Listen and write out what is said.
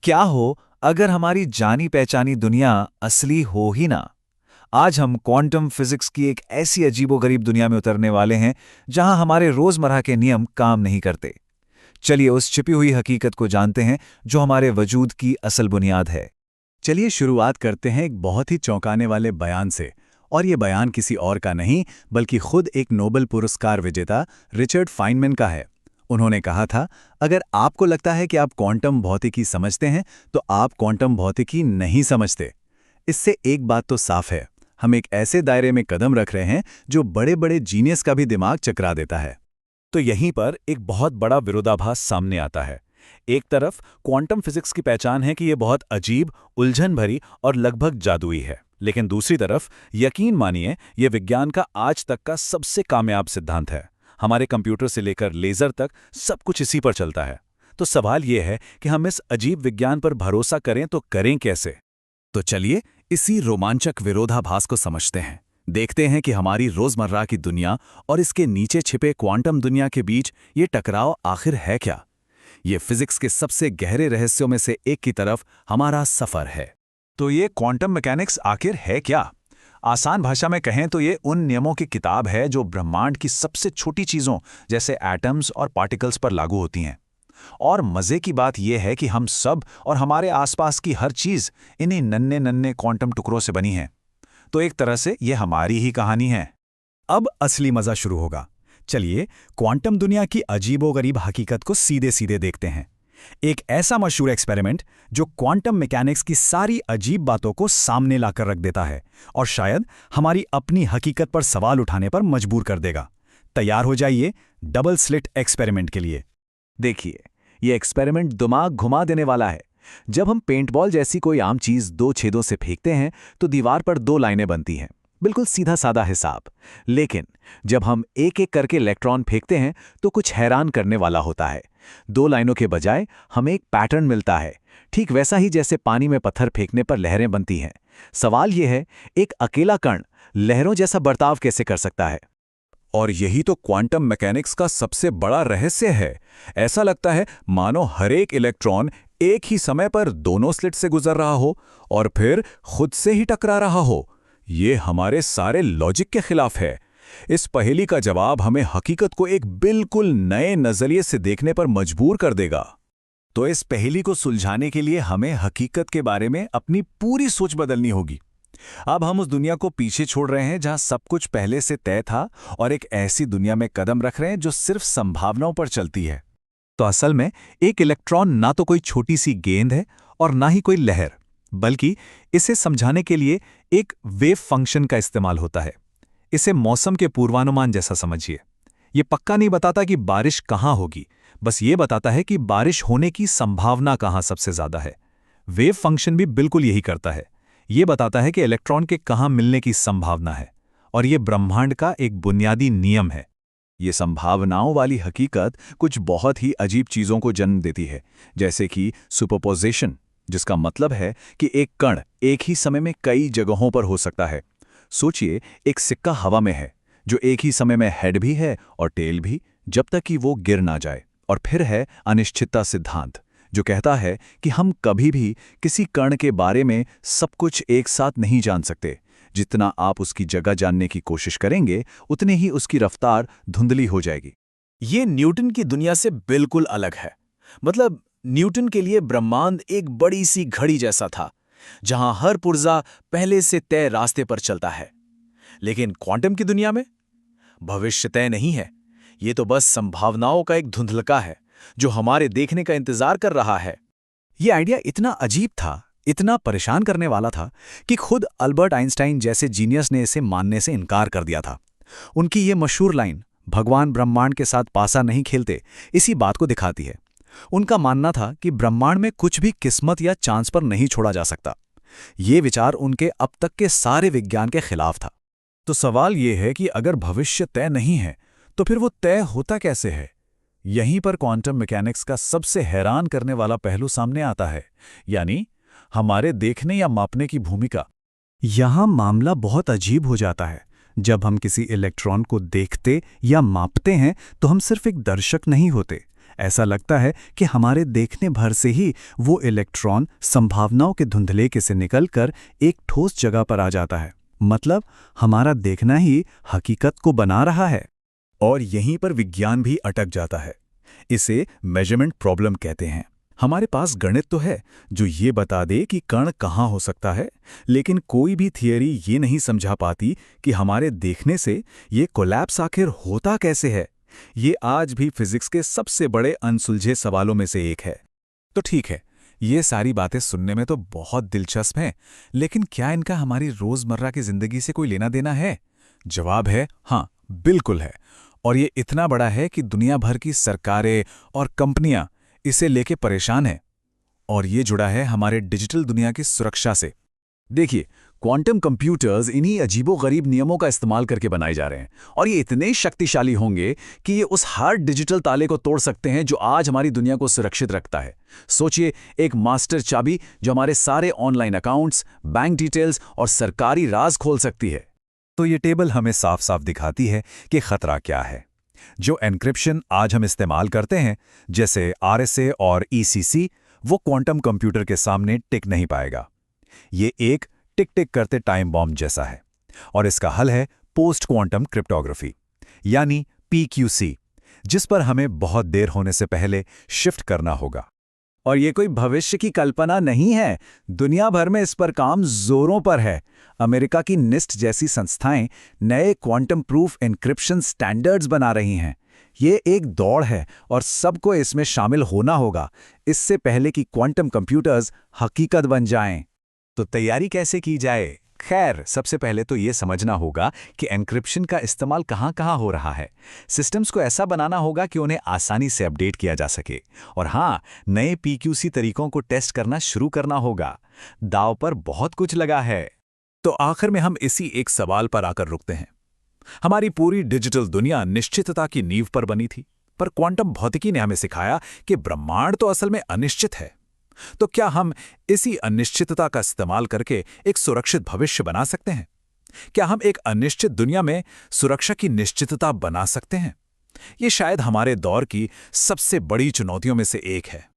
क्या हो अगर हमारी जानी पहचानी दुनिया असली हो ही ना। आज हम क्वांटम फिजिक्स की एक ऐसी अजीबोगरीब दुनिया में उतरने वाले हैं जहां हमारे रोजमर्रा के नियम काम नहीं करते। चलिए उस छिपी हुई हकीकत को जानते हैं जो हमारे वजूद की असल बुनियाद है। चलिए शुरुआत करते हैं एक बहुत ही चौंकाने वाले बयान से। और ये बयान किसी और का नहीं बल्कि खुद एक नोबेल पुरस्कार विजेता रिचर्ड फाइनमैन का है। उन्होंने कहा था, अगर आपको लगता है कि आप क्वांटम भौतिकी समझते हैं तो आप क्वांटम भौतिकी नहीं समझते। इससे एक बात तो साफ है, हम एक ऐसे दायरे में कदम रख रहे हैं जो बड़े बड़े जीनियस का भी दिमाग चकरा देता है। तो यहीं पर एक बहुत बड़ा विरोधाभास सामने आता है। एक तरफ क्वांटम फिजिक्स की पहचान है कि यह बहुत अजीब, उलझन भरी और लगभग जादुई है, लेकिन दूसरी तरफ यकीन मानिए यह विज्ञान का आज तक का सबसे कामयाब सिद्धांत है। हमारे कंप्यूटर से लेकर लेजर तक सब कुछ इसी पर चलता है। तो सवाल यह है कि हम इस अजीब विज्ञान पर भरोसा करें तो करें कैसे। तो चलिए इसी रोमांचक विरोधाभास को समझते हैं। देखते हैं कि हमारी रोजमर्रा की दुनिया और इसके नीचे छिपे क्वांटम दुनिया के बीच ये टकराव आखिर है क्या। ये फिजिक्स के सबसे गहरे रहस्यों में से एक की तरफ हमारा सफर है। तो ये क्वांटम मैकेनिक्स आखिर है क्या? आसान भाषा में कहें तो ये उन नियमों की किताब है जो ब्रह्मांड की सबसे छोटी चीज़ों जैसे एटम्स और पार्टिकल्स पर लागू होती हैं। और मज़े की बात यह है कि हम सब और हमारे आसपास की हर चीज़ इन्हीं नन्हे नन्हे क्वांटम टुकड़ों से बनी है। तो एक तरह से ये हमारी ही कहानी है। अब असली मजा शुरू होगा। चलिए क्वांटम दुनिया की अजीबोगरीब हकीकत को सीधे सीधे देखते हैं। एक ऐसा मशहूर एक्सपेरिमेंट जो क्वांटम मैकेनिक्स की सारी अजीब बातों को सामने लाकर रख देता है और शायद हमारी अपनी हकीकत पर सवाल उठाने पर मजबूर कर देगा। तैयार हो जाइए डबल स्लिट एक्सपेरिमेंट के लिए। देखिए, यह एक्सपेरिमेंट दिमाग घुमा देने वाला है। जब हम पेंटबॉल जैसी कोई आम चीज दो छेदों से फेंकते हैं तो दीवार पर दो लाइनें बनती हैं, बिल्कुल सीधा साधा हिसाब। लेकिन जब हम एक एक करके इलेक्ट्रॉन फेंकते हैं तो कुछ हैरान करने वाला होता है। दो लाइनों के बजाय हमें एक पैटर्न मिलता है, ठीक वैसा ही जैसे पानी में पत्थर फेंकने पर लहरें बनती हैं। सवाल यह है, एक अकेला कण लहरों जैसा बर्ताव कैसे कर सकता है? और यही तो क्वांटम मैकेनिक्स का सबसे बड़ा रहस्य है। ऐसा लगता है मानो हर एक इलेक्ट्रॉन एक ही समय पर दोनों स्लिट से गुजर रहा हो और फिर खुद से ही टकरा रहा हो। ये हमारे सारे लॉजिक के खिलाफ है। इस पहेली का जवाब हमें हकीकत को एक बिल्कुल नए नजरिए से देखने पर मजबूर कर देगा। तो इस पहेली को सुलझाने के लिए हमें हकीकत के बारे में अपनी पूरी सोच बदलनी होगी। अब हम उस दुनिया को पीछे छोड़ रहे हैं जहां सब कुछ पहले से तय था और एक ऐसी दुनिया में कदम रख रहे हैं जो सिर्फ संभावनाओं पर चलती है। तो असल में एक इलेक्ट्रॉन ना तो कोई छोटी सी गेंद है और ना ही कोई लहर, बल्कि इसे समझाने के लिए एक वेव फंक्शन का इस्तेमाल होता है। इसे मौसम के पूर्वानुमान जैसा समझिए। ये पक्का नहीं बताता कि बारिश कहाँ होगी, बस ये बताता है कि बारिश होने की संभावना कहाँ सबसे ज्यादा है। वेव फंक्शन भी बिल्कुल यही करता है। ये बताता है कि इलेक्ट्रॉन के कहाँ मिलने की संभावना है, और ये ब्रह्मांड का एक बुनियादी नियम है। ये संभावनाओं वाली हकीकत कुछ बहुत ही अजीब चीजों को जन्म देती है, जैसे कि सुपरपोजिशन, जिसका मतलब है कि एक कण एक ही समय में कई जगहों पर हो सकता है। सोचिए, एक सिक्का हवा में है जो एक ही समय में हेड भी है और टेल भी, जब तक कि वो गिर ना जाए। और फिर है अनिश्चितता सिद्धांत, जो कहता है कि हम कभी भी किसी कण के बारे में सब कुछ एक साथ नहीं जान सकते। जितना आप उसकी जगह जानने की कोशिश करेंगे उतने ही उसकी रफ्तार धुंधली हो जाएगी। ये न्यूटन की दुनिया से बिल्कुल अलग है। मतलब न्यूटन के लिए ब्रह्मांड एक बड़ी सी घड़ी जैसा था जहां हर पुर्जा पहले से तय रास्ते पर चलता है। लेकिन क्वांटम की दुनिया में भविष्य तय नहीं है। ये तो बस संभावनाओं का एक धुंधलका है जो हमारे देखने का इंतजार कर रहा है। ये आइडिया इतना अजीब था, इतना परेशान करने वाला था कि खुद अल्बर्ट आइंस्टाइन जैसे जीनियस ने इसे मानने से इनकार कर दिया था। उनकी ये मशहूर लाइन, भगवान ब्रह्मांड के साथ पासा नहीं खेलते, इसी बात को दिखाती है। उनका मानना था कि ब्रह्मांड में कुछ भी किस्मत या चांस पर नहीं छोड़ा जा सकता। ये विचार उनके अब तक के सारे विज्ञान के खिलाफ था। तो सवाल ये है कि अगर भविष्य तय नहीं है तो फिर वो तय होता कैसे है? यहीं पर क्वांटम मैकेनिक्स का सबसे हैरान करने वाला पहलू सामने आता है, यानी हमारे देखने या मापने की भूमिका। यहां मामला बहुत अजीब हो जाता है। जब हम किसी इलेक्ट्रॉन को देखते या मापते हैं तो हम सिर्फ एक दर्शक नहीं होते, ऐसा लगता है कि हमारे देखने भर से ही वो इलेक्ट्रॉन संभावनाओं के धुंधलेके से निकलकर एक ठोस जगह पर आ जाता है। मतलब हमारा देखना ही हकीकत को बना रहा है। और यहीं पर विज्ञान भी अटक जाता है। इसे मेजरमेंट प्रॉब्लम कहते हैं। हमारे पास गणित तो है जो ये बता दे कि कण कहाँ हो सकता है, लेकिन कोई भी थियरी ये नहीं समझा पाती कि हमारे देखने से ये कोलैप्स आखिर होता कैसे है। ये आज भी फिजिक्स के सबसे बड़े अनसुलझे सवालों में से एक है। तो ठीक है, ये सारी बातें सुनने में तो बहुत दिलचस्प हैं, लेकिन क्या इनका हमारी रोजमर्रा की जिंदगी से कोई लेना देना है? जवाब है हाँ, बिल्कुल है। और ये इतना बड़ा है कि दुनिया भर की सरकारें और कंपनियां इसे लेके परेशान हैं। और ये जुड़ा है हमारे डिजिटल दुनिया की सुरक्षा से। देखिए, क्वांटम कंप्यूटर्स इन्हीं अजीबोगरीब नियमों का इस्तेमाल करके बनाए जा रहे हैं, और ये इतने शक्तिशाली होंगे कि ये उस हर डिजिटल ताले को तोड़ सकते हैं जो आज हमारी दुनिया को सुरक्षित रखता है। सोचिए, एक मास्टर चाबी जो हमारे सारे ऑनलाइन अकाउंट्स, बैंक डिटेल्स और सरकारी राज खोल सकती है। तो ये टेबल हमें साफ साफ दिखाती है कि खतरा क्या है। जो एन्क्रिप्शन आज हम इस्तेमाल करते हैं, जैसे RSA और ECC, वो क्वांटम कंप्यूटर के सामने टिक नहीं पाएगा। ये एक टिक टिक करते टाइम बॉम्ब जैसा है, और इसका हल है पोस्ट क्वांटम क्रिप्टोग्राफी, यानी PQC, जिस पर हमें बहुत देर होने से पहले शिफ्ट करना होगा। और ये कोई भविष्य की कल्पना नहीं है, दुनिया भर में इस पर काम जोरों पर है। अमेरिका की NIST जैसी संस्थाएं नए क्वांटम प्रूफ एन्क्रिप्शन स्टैंडर्ड्स बना रही हैं। ये एक दौड़ है और सबको इसमें शामिल होना होगा, इससे पहले कि क्वांटम कंप्यूटर्स हकीकत बन जाएं। तो तैयारी कैसे की जाए? खैर, सबसे पहले तो ये समझना होगा कि एन्क्रिप्शन का इस्तेमाल कहाँ-कहाँ हो रहा है। सिस्टम्स को ऐसा बनाना होगा कि उन्हें आसानी से अपडेट किया जा सके। और हाँ, नए PQC तरीकों को टेस्ट करना शुरू करना होगा। दांव पर बहुत कुछ लगा है। तो आखिर में हम इसी एक सवाल पर आकर रुकते हैं। हमारी पूरी डिजिटल दुनिया निश्चितता की नींव पर बनी थी, पर क्वांटम भौतिकी ने हमें सिखाया कि ब्रह्मांड तो असल में अनिश्चित है। तो क्या हम इसी अनिश्चितता का इस्तेमाल करके एक सुरक्षित भविष्य बना सकते हैं? क्या हम एक अनिश्चित दुनिया में सुरक्षा की निश्चितता बना सकते हैं? ये शायद हमारे दौर की सबसे बड़ी चुनौतियों में से एक है।